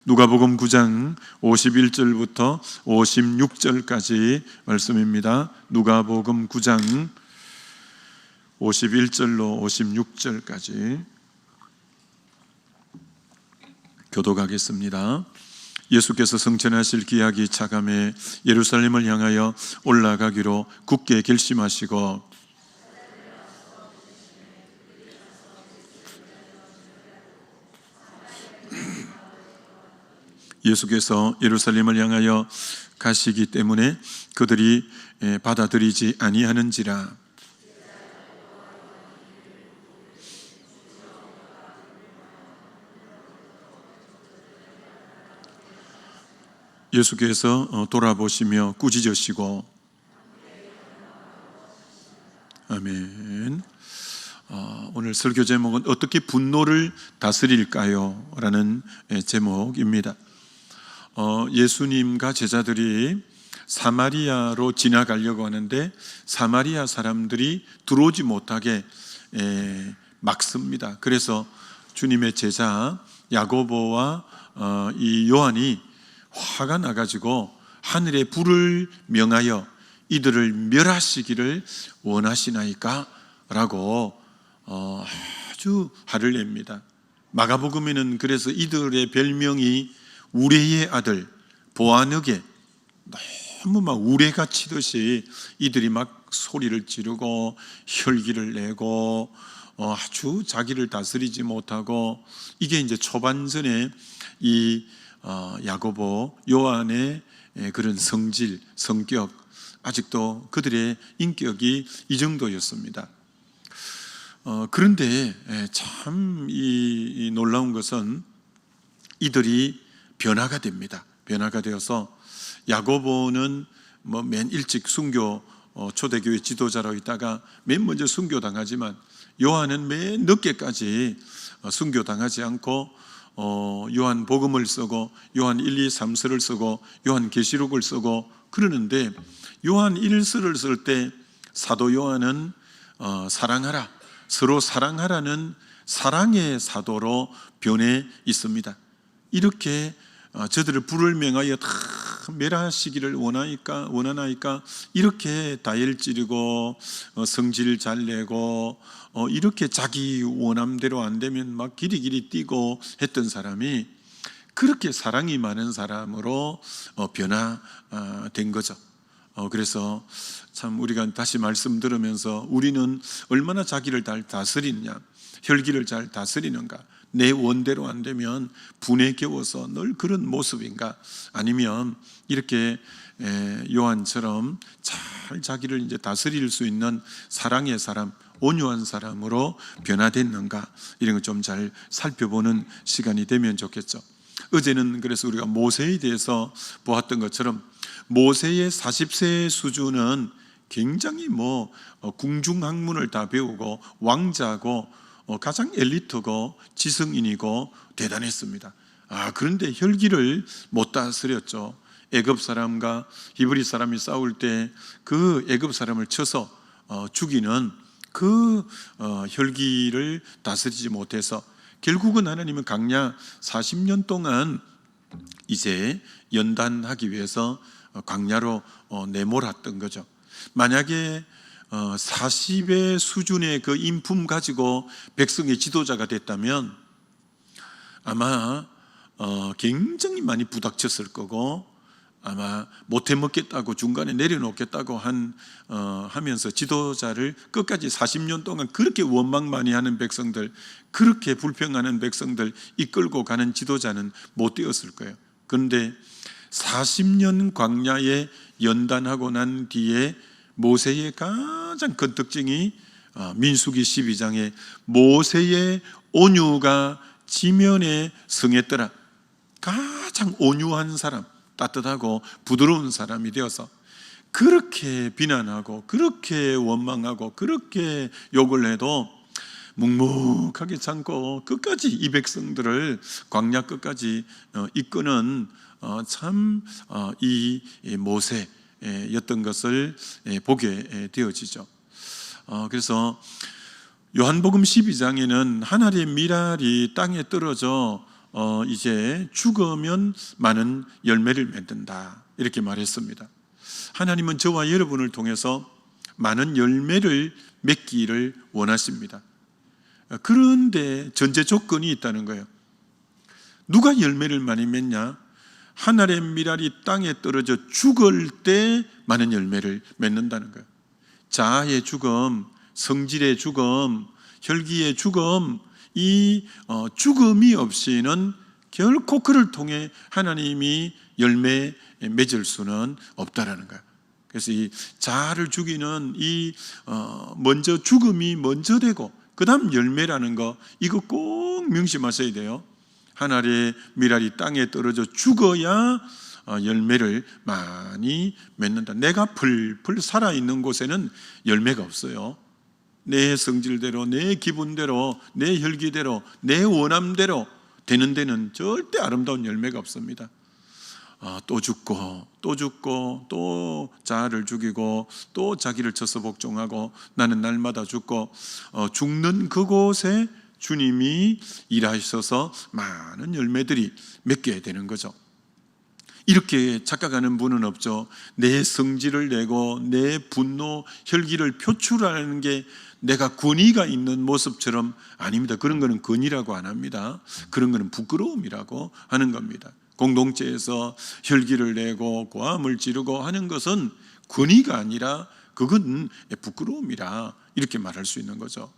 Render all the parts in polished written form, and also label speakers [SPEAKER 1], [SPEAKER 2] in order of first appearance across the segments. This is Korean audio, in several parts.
[SPEAKER 1] 누가복음 9장 51절부터 56절까지 말씀입니다. 누가복음 9장 51절로 56절까지 교독하겠습니다. 예수께서 성천하실 기약이 차감해 예루살렘을 향하여 올라가기로 굳게 결심하시고 예수께서 예루살렘을 향하여 가시기 때문에 그들이 받아들이지 아니하는지라. 예수께서 돌아보시며 꾸짖으시고 아멘. 오늘 설교 제목은 어떻게 분노를 다스릴까요? 라는 제목입니다. 예수님과 제자들이 사마리아로 지나가려고 하는데 사마리아 사람들이 들어오지 못하게 막습니다. 그래서 주님의 제자 야고보와 이 요한이 화가 나가지고 하늘에 불을 명하여 이들을 멸하시기를 원하시나이까? 라고 아주 화를 냅니다. 마가복음에는 그래서 이들의 별명이 우레의 아들 보아느게, 너무 막 우레가 치듯이 이들이 막 소리를 지르고 혈기를 내고 아주 자기를 다스리지 못하고, 이게 이제 초반전에 이 야고보 요한의 그런 성질, 성격, 아직도 그들의 인격이 이 정도였습니다. 그런데 참 이 놀라운 것은 이들이 변화가 됩니다. 변화가 되어서 야고보는 맨 일찍 순교 초대교회 지도자로 있다가 맨 먼저 순교당하지만 요한은 맨 늦게까지 순교당하지 않고 요한 복음을 쓰고 요한 1, 2, 3서를 쓰고 요한 계시록을 쓰고 그러는데, 요한 1서를 쓸 때 사도 요한은 사랑하라, 서로 사랑하라는 사랑의 사도로 변해 있습니다. 이렇게 저들을 불을 명하여 다 멸하시기를 원하나이까 이렇게 다혈질이고 성질 잘 내고 이렇게 자기 원함대로 안 되면 막 기리기리 뛰고 했던 사람이 그렇게 사랑이 많은 사람으로 변화된 거죠. 그래서 참 우리가 다시 말씀 들으면서 우리는 얼마나 자기를 잘 다스리느냐, 혈기를 잘 다스리는가, 내 원대로 안 되면 분에 겨워서 늘 그런 모습인가, 아니면 이렇게 요한처럼 잘 자기를 이제 다스릴 수 있는 사랑의 사람, 온유한 사람으로 변화됐는가, 이런 걸 좀 잘 살펴보는 시간이 되면 좋겠죠. 어제는 그래서 우리가 모세에 대해서 보았던 것처럼 모세의 40세 수준은 굉장히 궁중학문을 다 배우고 왕자고 가장 엘리트고 지성인이고 대단했습니다. 그런데 혈기를 못 다스렸죠. 애굽 사람과 히브리 사람이 싸울 때 그 애굽 사람을 쳐서 죽이는 그 혈기를 다스리지 못해서 결국은 하나님은 광야 40년 동안 이제 연단하기 위해서 광야로 내몰았던 거죠. 만약에 40의 수준의 그 인품 가지고 백성의 지도자가 됐다면 아마 굉장히 많이 부닥쳤을 거고, 아마 못해 먹겠다고 중간에 내려놓겠다고 하면서 지도자를 끝까지 40년 동안 그렇게 원망 많이 하는 백성들, 그렇게 불평하는 백성들 이끌고 가는 지도자는 못 되었을 거예요. 그런데 40년 광야에 연단하고 난 뒤에 모세의 가장 큰 특징이 민수기 12장에 모세의 온유가 지면에 성했더라. 가장 온유한 사람, 따뜻하고 부드러운 사람이 되어서 그렇게 비난하고 그렇게 원망하고 그렇게 욕을 해도 묵묵하게 참고 끝까지 이 백성들을 광야 끝까지 이끄는 참 이 모세였던 것을 보게 되어지죠. 그래서 요한복음 12장에는 하늘의 미랄이 땅에 떨어져 이제 죽으면 많은 열매를 맺는다, 이렇게 말했습니다. 하나님은 저와 여러분을 통해서 많은 열매를 맺기를 원하십니다. 그런데 전제 조건이 있다는 거예요. 누가 열매를 많이 맺냐? 하늘의 밀알이 땅에 떨어져 죽을 때 많은 열매를 맺는다는 거예요. 자아의 죽음, 성질의 죽음, 혈기의 죽음, 이 죽음이 없이는 결코 그를 통해 하나님이 열매 맺을 수는 없다라는 거예요. 그래서 이 자아를 죽이는 이 먼저 죽음이 먼저 되고 그 다음 열매라는 거, 이거 꼭 명심하셔야 돼요. 하늘의 밀알이 땅에 떨어져 죽어야 열매를 많이 맺는다. 내가 풀풀 살아있는 곳에는 열매가 없어요. 내 성질대로, 내 기분대로, 내 혈기대로, 내 원함대로 되는 데는 절대 아름다운 열매가 없습니다. 또 죽고 또 죽고 또 자아를 죽이고 또 자기를 쳐서 복종하고 나는 날마다 죽고 죽는 그곳에 주님이 일하셔서 많은 열매들이 맺게 되는 거죠. 이렇게 착각하는 분은 없죠. 내 성질을 내고 내 분노, 혈기를 표출하는 게 내가 권위가 있는 모습처럼, 아닙니다. 그런 거는 권위라고 안 합니다. 그런 거는 부끄러움이라고 하는 겁니다. 공동체에서 혈기를 내고 고함을 지르고 하는 것은 권위가 아니라 그건 부끄러움이라, 이렇게 말할 수 있는 거죠.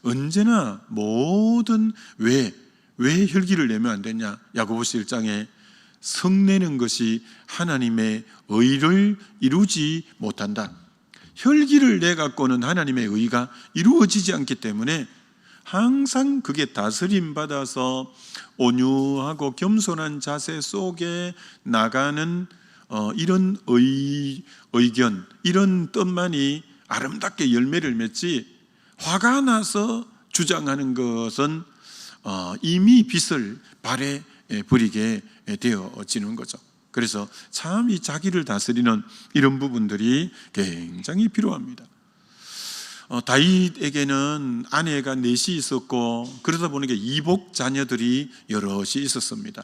[SPEAKER 1] 언제나 모든 왜 혈기를 내면 안 되냐? 야고보서 1장에 성내는 것이 하나님의 의를 이루지 못한다. 혈기를 내 갖고는 하나님의 의가 이루어지지 않기 때문에 항상 그게 다스림 받아서 온유하고 겸손한 자세 속에 나가는 이런 의견, 이런 뜻만이 아름답게 열매를 맺지, 화가 나서 주장하는 것은 이미 빛을 발에 버리게 되어지는 거죠. 그래서 참 이 자기를 다스리는 이런 부분들이 굉장히 필요합니다. 다윗에게는 아내가 넷이 있었고 그러다 보니까 이복 자녀들이 여럿이 있었습니다.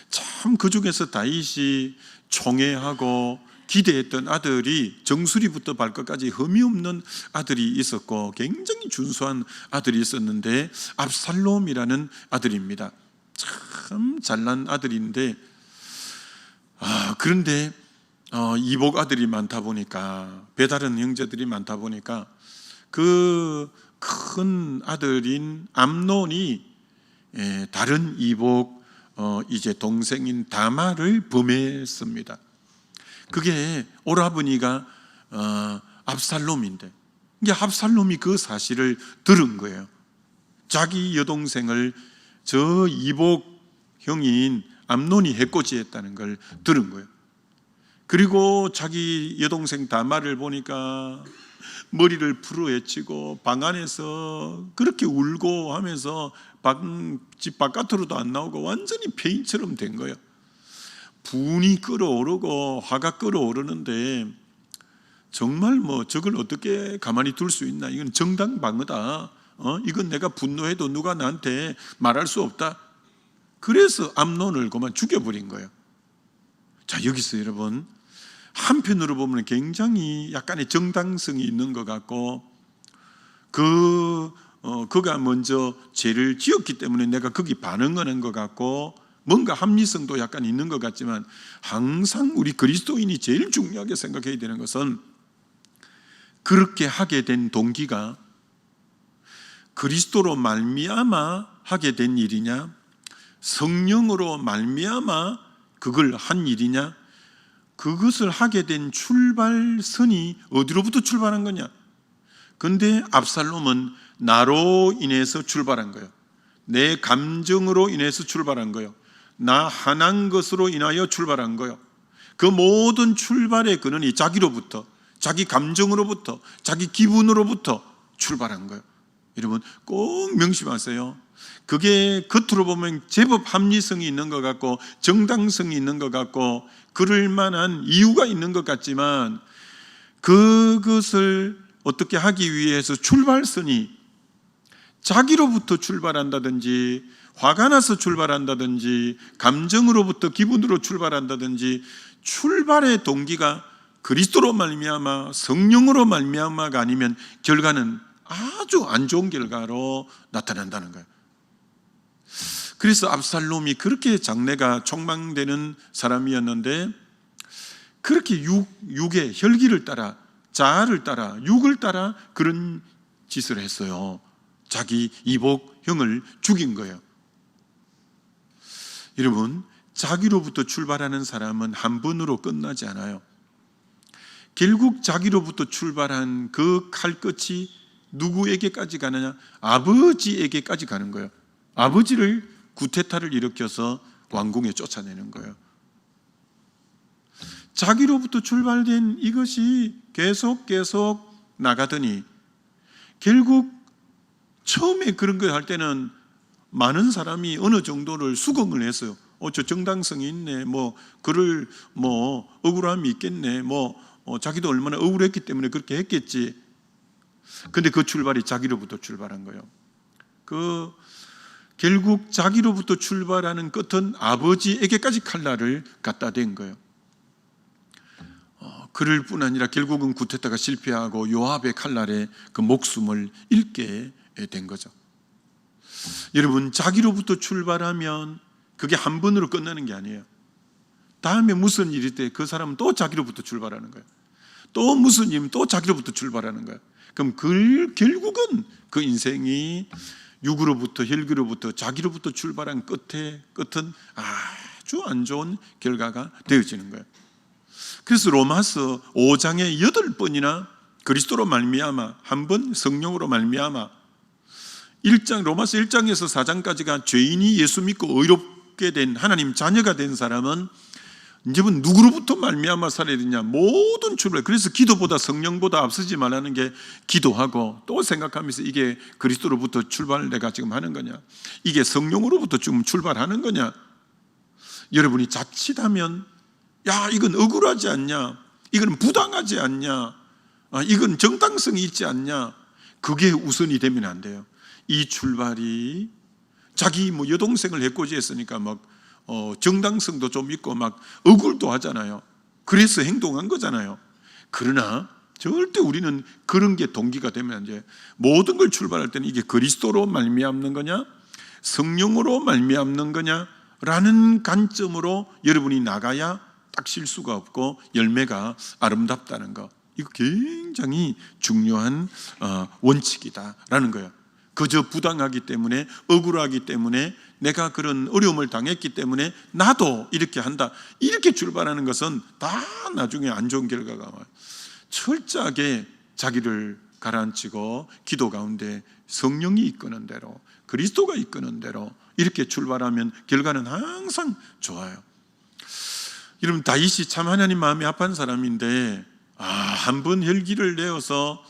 [SPEAKER 1] 참 그 중에서 다윗이 총애하고 기대했던 아들이 정수리부터 발끝까지 흠이 없는 아들이 있었고 굉장히 준수한 아들이 있었는데 압살롬이라는 아들입니다. 참 잘난 아들인데 그런데 이복 아들이 많다 보니까, 배다른 형제들이 많다 보니까 그 큰 아들인 암논이 다른 이복 이제 동생인 다말을 범했습니다. 그게 오라버니가 압살롬인데, 이게 압살롬이 그 사실을 들은 거예요. 자기 여동생을 저 이복 형인 암논이 해코지했다는 걸 들은 거예요. 그리고 자기 여동생 다말을 보니까 머리를 풀어헤치고 방 안에서 그렇게 울고 하면서 집 바깥으로도 안 나오고 완전히 폐인처럼 된 거예요. 분이 끓어오르고 화가 끓어오르는데 정말 저걸 어떻게 가만히 둘 수 있나? 이건 정당방어다. 이건 내가 분노해도 누가 나한테 말할 수 없다. 그래서 암논을 그만 죽여버린 거예요. 자, 여기서 여러분, 한편으로 보면 굉장히 약간의 정당성이 있는 것 같고, 그가 먼저 죄를 지었기 때문에 내가 거기 반응하는 것 같고, 뭔가 합리성도 약간 있는 것 같지만, 항상 우리 그리스도인이 제일 중요하게 생각해야 되는 것은, 그렇게 하게 된 동기가 그리스도로 말미암아 하게 된 일이냐, 성령으로 말미암아 그걸 한 일이냐, 그것을 하게 된 출발선이 어디로부터 출발한 거냐. 근데 압살롬은 나로 인해서 출발한 거예요. 내 감정으로 인해서 출발한 거예요. 나 화난 것으로 인하여 출발한 거예요. 그 모든 출발의 근원이 자기로부터, 자기 감정으로부터, 자기 기분으로부터 출발한 거예요. 여러분 꼭 명심하세요. 그게 겉으로 보면 제법 합리성이 있는 것 같고 정당성이 있는 것 같고 그럴 만한 이유가 있는 것 같지만, 그것을 어떻게 하기 위해서 출발선이 자기로부터 출발한다든지 화가 나서 출발한다든지 감정으로부터 기분으로 출발한다든지 출발의 동기가 그리스도로 말미암아 성령으로 말미암아가 아니면 결과는 아주 안 좋은 결과로 나타난다는 거예요. 그래서 압살롬이 그렇게 장래가 촉망되는 사람이었는데 그렇게 육의 혈기를 따라 자아를 따라 육을 따라 그런 짓을 했어요. 자기 이복 형을 죽인 거예요. 여러분, 자기로부터 출발하는 사람은 한 번으로 끝나지 않아요. 결국 자기로부터 출발한 그 칼끝이 누구에게까지 가느냐? 아버지에게까지 가는 거예요. 아버지를 구테타를 일으켜서 왕궁에 쫓아내는 거예요. 자기로부터 출발된 이것이 계속 나가더니 결국 처음에 그런 걸 할 때는 많은 사람이 어느 정도를 수긍을 했어요. 저 정당성이 있네. 그를 억울함이 있겠네. 자기도 얼마나 억울했기 때문에 그렇게 했겠지. 근데 그 출발이 자기로부터 출발한 거예요. 결국 자기로부터 출발하는 끝은 아버지에게까지 칼날을 갖다 댄 거예요. 그럴 뿐 아니라 결국은 구테타가 실패하고 요압의 칼날에 그 목숨을 잃게 된 거죠. 여러분, 자기로부터 출발하면 그게 한 번으로 끝나는 게 아니에요. 다음에 무슨 일이 때 그 사람은 또 자기로부터 출발하는 거예요. 또 무슨 일이면 또 자기로부터 출발하는 거예요. 그럼 결국은 그 인생이 육으로부터 혈기로부터 자기로부터 출발한 끝은 아주 안 좋은 결과가 되어지는 거예요. 그래서 로마서 5장에 8번이나 그리스도로 말미암아, 한 번 성령으로 말미암아, 로마서 1장에서 4장까지가 죄인이 예수 믿고 의롭게 된 하나님 자녀가 된 사람은 이제는 누구로부터 말미암아 살아야 되냐? 모든 출발. 그래서 기도보다 성령보다 앞서지 말라는 게 기도하고 또 생각하면서 이게 그리스도로부터 출발을 내가 지금 하는 거냐? 이게 성령으로부터 지금 출발하는 거냐? 여러분이 자칫하면 이건 억울하지 않냐? 이건 부당하지 않냐? 이건 정당성이 있지 않냐? 그게 우선이 되면 안 돼요. 이 출발이 자기 여동생을 해코지했으니까 정당성도 좀 있고 억울도 하잖아요. 그래서 행동한 거잖아요. 그러나 절대 우리는 그런 게 동기가 되면 안 돼요. 모든 걸 출발할 때는 이게 그리스도로 말미암는 거냐, 성령으로 말미암는 거냐라는 관점으로 여러분이 나가야 딱 실수가 없고 열매가 아름답다는 거. 이거 굉장히 중요한 원칙이다라는 거예요. 그저 부당하기 때문에, 억울하기 때문에, 내가 그런 어려움을 당했기 때문에 나도 이렇게 한다, 이렇게 출발하는 것은 다 나중에 안 좋은 결과가 와요. 철저하게 자기를 가라앉히고 기도 가운데 성령이 이끄는 대로, 그리스도가 이끄는 대로 이렇게 출발하면 결과는 항상 좋아요. 여러분, 다윗이 참 하나님 마음이 아픈 사람인데 한 번 혈기를 내어서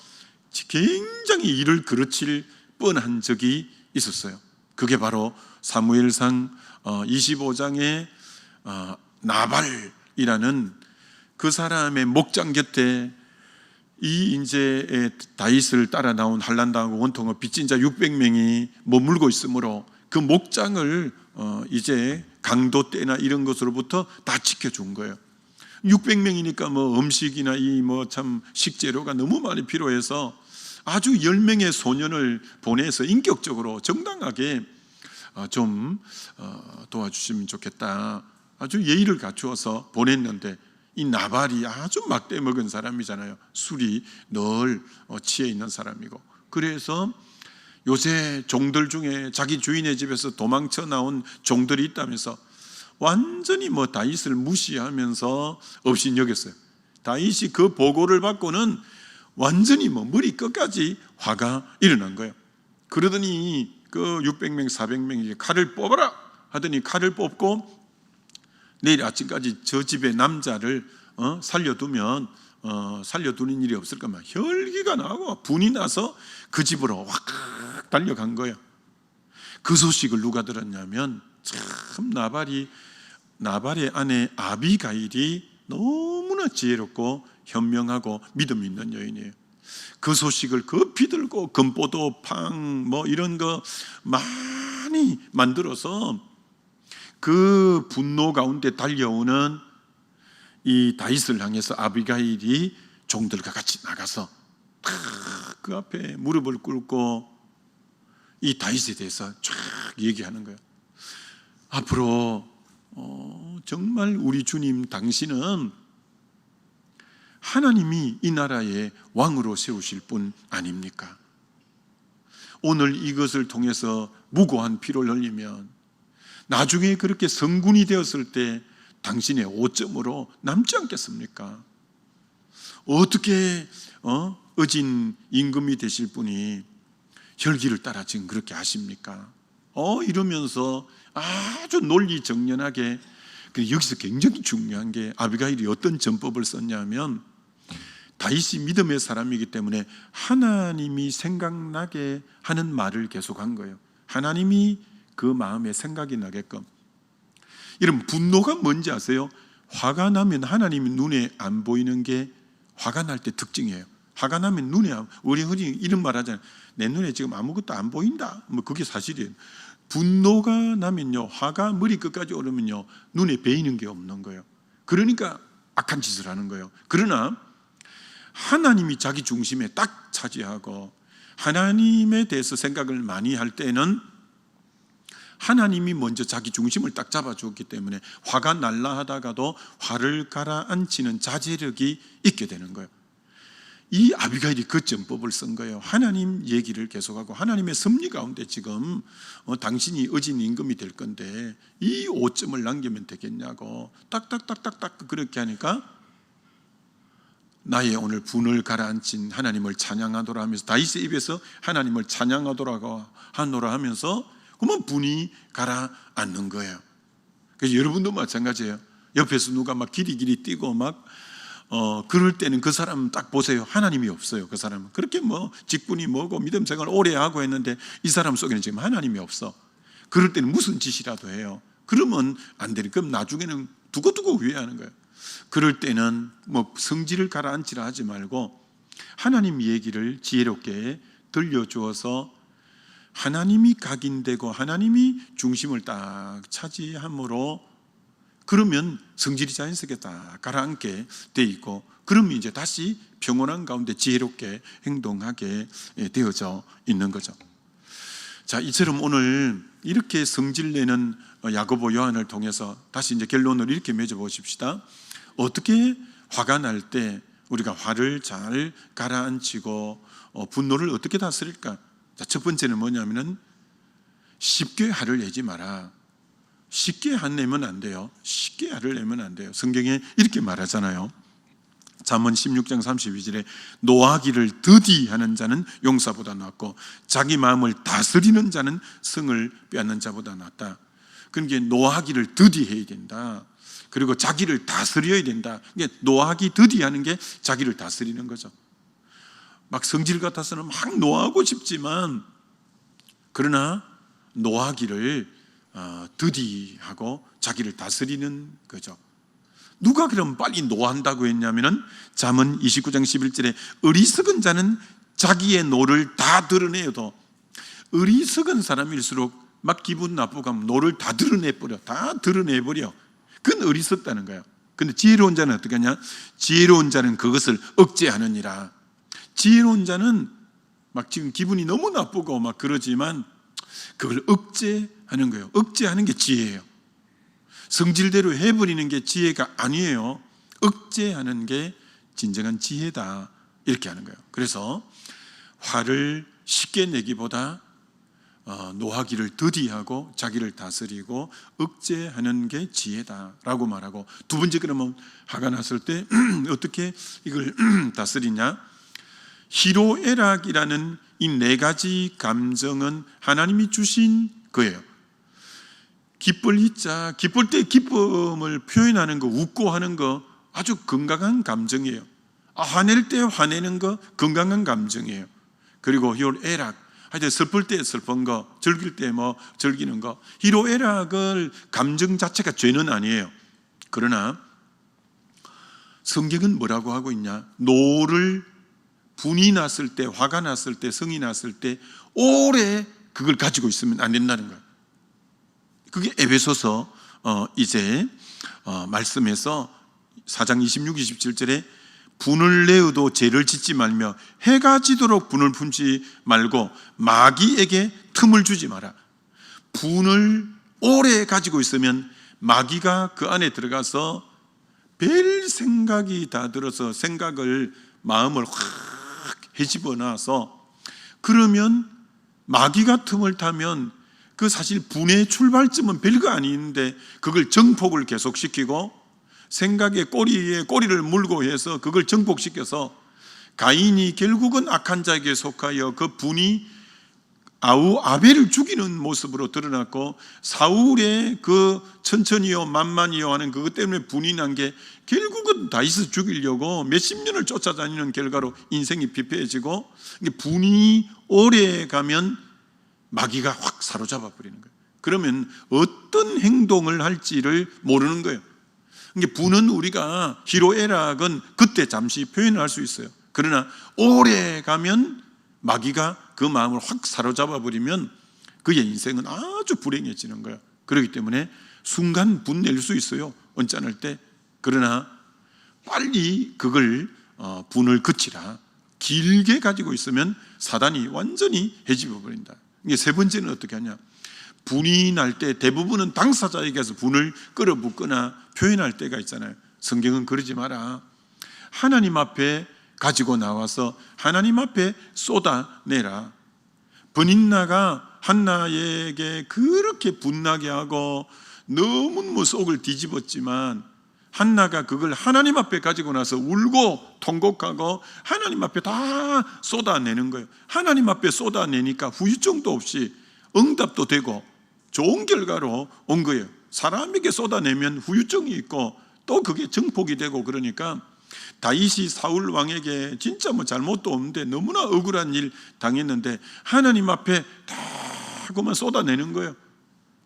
[SPEAKER 1] 굉장히 일을 그르칠 뻔한 적이 있었어요. 그게 바로 사무엘상 25장에 나발이라는 그 사람의 목장 곁에 이제 다윗을 따라 나온 환난당하고 원통을 빚진 자 600명이 머물고 있으므로 그 목장을 이제 강도 때나 이런 것으로부터 다 지켜준 거예요. 600명이니까 음식이나 참 식재료가 너무 많이 필요해서 아주 10명의 소년을 보내서 인격적으로 정당하게 좀 도와주시면 좋겠다, 아주 예의를 갖추어서 보냈는데 이 나발이 아주 막대 먹은 사람이잖아요. 술이 늘 취해 있는 사람이고, 그래서 요새 종들 중에 자기 주인의 집에서 도망쳐 나온 종들이 있다면서 완전히 다윗을 무시하면서 업신여겼어요. 다윗이 그 보고를 받고는 완전히 머리 끝까지 화가 일어난 거예요. 그러더니 그 600명, 400명이 칼을 뽑아라 하더니 칼을 뽑고 내일 아침까지 저 집의 남자를 살려두면 살려두는 일이 없을 거면 혈기가 나고 분이 나서 그 집으로 확 달려간 거예요. 그 소식을 누가 들었냐면 참 나발의 아내 아비가일이 너무나 지혜롭고 현명하고 믿음 있는 여인이에요. 그 소식을 급히 들고 금포도 팡 이런 거 많이 하나님이 만들어서 그 분노 가운데 달려오는 이 다윗을 향해서 아비가일이 종들과 같이 나가서 그 앞에 무릎을 꿇고 이 다윗에 대해서 쫙 얘기하는 거예요. 앞으로 정말 우리 주님 당신은 하나님이 이 나라의 왕으로 세우실 분 아닙니까? 오늘 이것을 통해서 무고한 피를 흘리면 나중에 그렇게 성군이 되었을 때 당신의 오점으로 남지 않겠습니까? 어떻게 어진 임금이 되실 분이 혈기를 따라 지금 그렇게 하십니까? 이러면서 아주 논리정연하게, 여기서 굉장히 중요한 게 아비가일이 어떤 전법을 썼냐면, 다윗이 믿음의 사람이기 때문에 하나님이 생각나게 하는 말을 계속한 거예요. 하나님이 그 마음에 생각이 나게끔. 이런 분노가 뭔지 아세요? 화가 나면 하나님이 눈에 안 보이는 게 화가 날 때 특징이에요. 화가 나면 눈에, 우리 흔히 이런 말 하잖아요. 내 눈에 지금 아무것도 안 보인다. 그게 사실이에요. 분노가 나면요, 화가 머리 끝까지 오르면요, 눈에 베이는 게 없는 거예요. 그러니까 악한 짓을 하는 거예요. 그러나 하나님이 자기 중심에 딱 차지하고 하나님에 대해서 생각을 많이 할 때는 하나님이 먼저 자기 중심을 딱 잡아주었기 때문에 화가 날라 하다가도 화를 가라앉히는 자제력이 있게 되는 거예요. 이 아비가일이 그 전법을 쓴 거예요. 하나님 얘기를 계속하고 하나님의 섭리 가운데 지금 당신이 어진 임금이 될 건데 이 5점을 남기면 되겠냐고 딱딱딱딱딱 그렇게 하니까 나의 오늘 분을 가라앉힌 하나님을 찬양하도록 하면서 다윗의 입에서 하나님을 찬양하도록 하노라 하면서 그러면 분이 가라앉는 거예요. 그래서 여러분도 마찬가지예요. 옆에서 누가 막 기리기리 뛰고 막 그럴 때는 그 사람 딱 보세요. 하나님이 없어요. 그 사람은 그렇게 직분이 뭐고 믿음 생활 오래 하고 했는데 이 사람 속에는 지금 하나님이 없어. 그럴 때는 무슨 짓이라도 해요. 그러면 안 되니 그럼 나중에는 두고두고 후회하는 거예요. 그럴 때는 성질을 가라앉히라 하지 말고 하나님 얘기를 지혜롭게 들려주어서 하나님이 각인되고 하나님이 중심을 딱 차지함으로 그러면 성질이 자연스럽게 딱 가라앉게 돼 있고 그러면 이제 다시 평온한 가운데 지혜롭게 행동하게 되어져 있는 거죠. 자, 이처럼 오늘 이렇게 성질내는 야고보 요한을 통해서 다시 이제 결론을 이렇게 맺어 보십시다. 어떻게 화가 날 때 우리가 화를 잘 가라앉히고 분노를 어떻게 다스릴까? 자, 첫 번째는 뭐냐면은 쉽게 화를 내지 마라. 쉽게 화내면 안 돼요. 쉽게 화를 내면 안 돼요. 성경에 이렇게 말하잖아요. 잠언 16장 32절에 노하기를 더디하는 자는 용사보다 낫고 자기 마음을 다스리는 자는 성을 빼앗는 자보다 낫다. 그러니까 노하기를 더디해야 된다. 그리고 자기를 다스려야 된다. 그러니까 노하기 더디하는 게 자기를 다스리는 거죠. 막 성질 같아서는 막 노하고 싶지만 그러나 노하기를 더디하고 자기를 다스리는 거죠. 누가 그럼 빨리 노한다고 했냐면은 잠언 29장 11절에 어리석은 자는 자기의 노를 다 드러내어도 어리석은 사람일수록 막 기분 나쁘고 하면 노를 다 드러내버려. 다 드러내버려. 그건 어리석다는 거예요. 근데 지혜로운 자는 어떻게 하냐? 지혜로운 자는 그것을 억제하느니라. 지혜로운 자는 막 지금 기분이 너무 나쁘고 막 그러지만 그걸 억제하는 거예요. 억제하는 게 지혜예요. 성질대로 해버리는 게 지혜가 아니에요. 억제하는 게 진정한 지혜다. 이렇게 하는 거예요. 그래서 화를 쉽게 내기보다 노하기를 더디하고 자기를 다스리고 억제하는 게 지혜다라고 말하고, 두 번째 그러면 화가 났을 때 어떻게 이걸 다스리냐? 희로애락이라는 이 네 가지 감정은 하나님이 주신 거예요. 기쁠 희자, 기쁠 때 기쁨을 표현하는 거, 웃고 하는 거 아주 건강한 감정이에요. 화낼 때 화내는 거 건강한 감정이에요. 그리고 희로애락, 하여튼 슬플 때 슬픈 거, 즐길 때 즐기는 거. 희로애락을 감정 자체가 죄는 아니에요. 그러나 성경은 뭐라고 하고 있냐? 노를 분이 났을 때, 화가 났을 때, 성이 났을 때 오래 그걸 가지고 있으면 안 된다는 거예요. 그게 에베소서 이제 말씀에서 4장 26, 27절에 분을 내어도 죄를 짓지 말며 해가 지도록 분을 품지 말고 마귀에게 틈을 주지 마라. 분을 오래 가지고 있으면 마귀가 그 안에 들어가서 별 생각이 다 들어서 마음을 확 헤집어 놔서, 그러면 마귀가 틈을 타면 그 사실 분의 출발점은 별거 아닌데 그걸 정폭을 계속시키고 생각의 꼬리에 꼬리를 물고 해서 그걸 정폭시켜서 가인이 결국은 악한 자에게 속하여 그 분이 아벨을 죽이는 모습으로 드러났고, 사울의 그 천천히요 만만히요 하는 그것 때문에 분이 난 게 결국은 다윗을 죽이려고 몇십 년을 쫓아다니는 결과로 인생이 피폐해지고, 분이 오래 가면 마귀가 확 사로잡아 버리는 거예요. 그러면 어떤 행동을 할지를 모르는 거예요. 분은 우리가 희로애락은 그때 잠시 표현할 수 있어요. 그러나 오래 가면 마귀가 그 마음을 확 사로잡아 버리면 그의 인생은 아주 불행해지는 거예요. 그렇기 때문에 순간 분낼 수 있어요, 언짢을 때. 그러나 빨리 그걸 분을 그치라. 길게 가지고 있으면 사단이 완전히 해집어 버린다. 이게 세 번째는 어떻게 하냐? 분이 날 때 대부분은 당사자에게서 분을 끌어붙거나 표현할 때가 있잖아요. 성경은 그러지 마라. 하나님 앞에 가지고 나와서 하나님 앞에 쏟아내라. 브닌나가 한나에게 그렇게 분나게 하고 너무 속을 뒤집었지만, 한나가 그걸 하나님 앞에 가지고 나서 울고 통곡하고 하나님 앞에 다 쏟아내는 거예요. 하나님 앞에 쏟아내니까 후유증도 없이 응답도 되고 좋은 결과로 온 거예요. 사람에게 쏟아내면 후유증이 있고 또 그게 정폭이 되고, 그러니까 다윗이 사울 왕에게 진짜 잘못도 없는데 너무나 억울한 일 당했는데 하나님 앞에 다 그만 쏟아내는 거예요.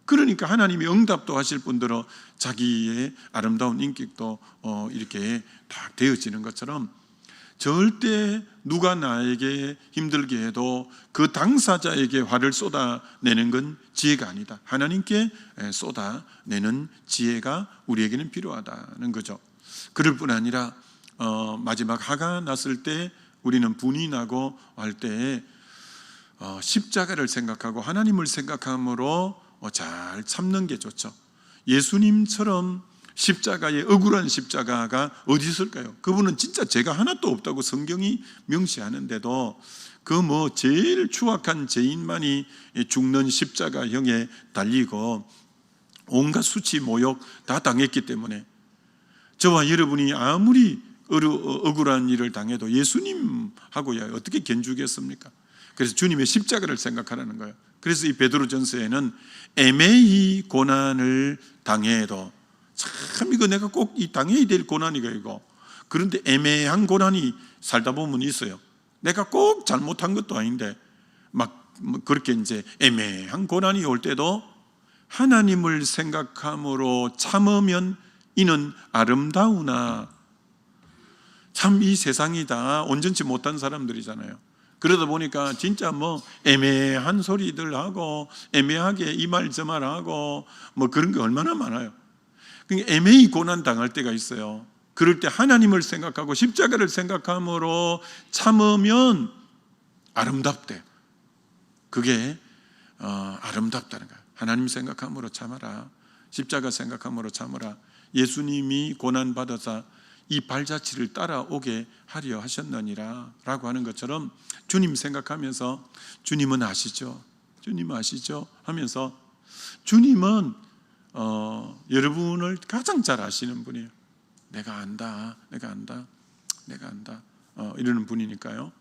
[SPEAKER 1] 그러니까 하나님이 응답도 하실 뿐더러 자기의 아름다운 인격도 이렇게 다 되어지는 것처럼, 절대 누가 나에게 힘들게 해도 그 당사자에게 화를 쏟아내는 건 지혜가 아니다. 하나님께 쏟아내는 지혜가 우리에게는 필요하다는 거죠. 그럴 뿐 아니라 마지막 화가 났을 때 우리는 분이 나고 할 때 십자가를 생각하고 하나님을 생각함으로 잘 참는 게 좋죠. 예수님처럼 십자가의 억울한 십자가가 어디 있을까요? 그분은 진짜 죄가 하나도 없다고 성경이 명시하는데도 그 제일 추악한 죄인만이 죽는 십자가형에 달리고 온갖 수치 모욕 다 당했기 때문에, 저와 여러분이 아무리 억울한 일을 당해도 예수님하고야 어떻게 견주겠습니까? 그래서 주님의 십자가를 생각하라는 거예요. 그래서 이 베드로전서에는 애매히 고난을 당해도, 참 이거 내가 꼭 이 당해야 될 고난이가 이거. 그런데 애매한 고난이 살다 보면 있어요. 내가 꼭 잘못한 것도 아닌데 그렇게 이제 애매한 고난이 올 때도 하나님을 생각함으로 참으면 이는 아름다우나. 참 이 세상이 다 온전치 못한 사람들이잖아요. 그러다 보니까 진짜 애매한 소리들 하고 애매하게 이 말 저 말 하고 그런 게 얼마나 많아요. 그러니까 애매히 고난 당할 때가 있어요. 그럴 때 하나님을 생각하고 십자가를 생각함으로 참으면 아름답대. 그게 아름답다는 거야. 하나님 생각함으로 참아라. 십자가 생각함으로 참아라. 예수님이 고난 받아서 이 발자취를 따라오게 하려 하셨느니라 라고 하는 것처럼, 주님 생각하면서 주님은 아시죠? 주님 아시죠? 하면서, 주님은 여러분을 가장 잘 아시는 분이에요. 내가 안다, 내가 안다, 내가 안다 이러는 분이니까요.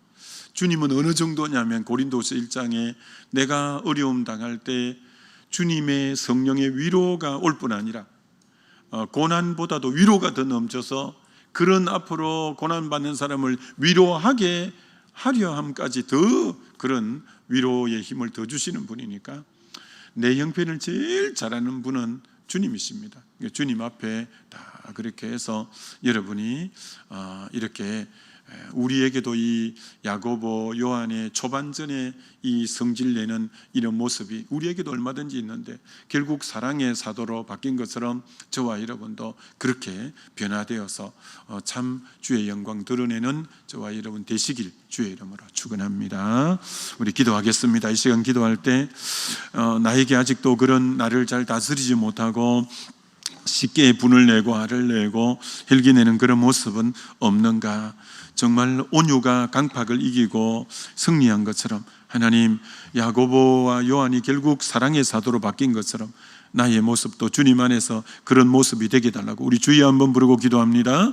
[SPEAKER 1] 주님은 어느 정도냐면 고린도서 1장에 내가 어려움 당할 때 주님의 성령의 위로가 올 뿐 아니라 고난보다도 위로가 더 넘쳐서 그런 앞으로 고난받는 사람을 위로하게 하려 함까지 더 그런 위로의 힘을 더 주시는 분이니까, 내 형편을 제일 잘하는 분은 주님이십니다. 주님 앞에 다 그렇게 해서 여러분이 이렇게 우리에게도 이 야고보, 요한의 초반전에 이 성질내는 이런 모습이 우리에게도 얼마든지 있는데 결국 사랑의 사도로 바뀐 것처럼 저와 여러분도 그렇게 변화되어서 참 주의 영광 드러내는 저와 여러분 되시길 주의 이름으로 축원합니다. 우리 기도하겠습니다. 이 시간 기도할 때 나에게 아직도 그런 나를 잘 다스리지 못하고 쉽게 분을 내고 화를 내고 헬기내는 그런 모습은 없는가? 정말 온유가 강팍을 이기고 승리한 것처럼 하나님, 야고보와 요한이 결국 사랑의 사도로 바뀐 것처럼 나의 모습도 주님 안에서 그런 모습이 되게 달라고 우리 주여 한번 부르고 기도합니다.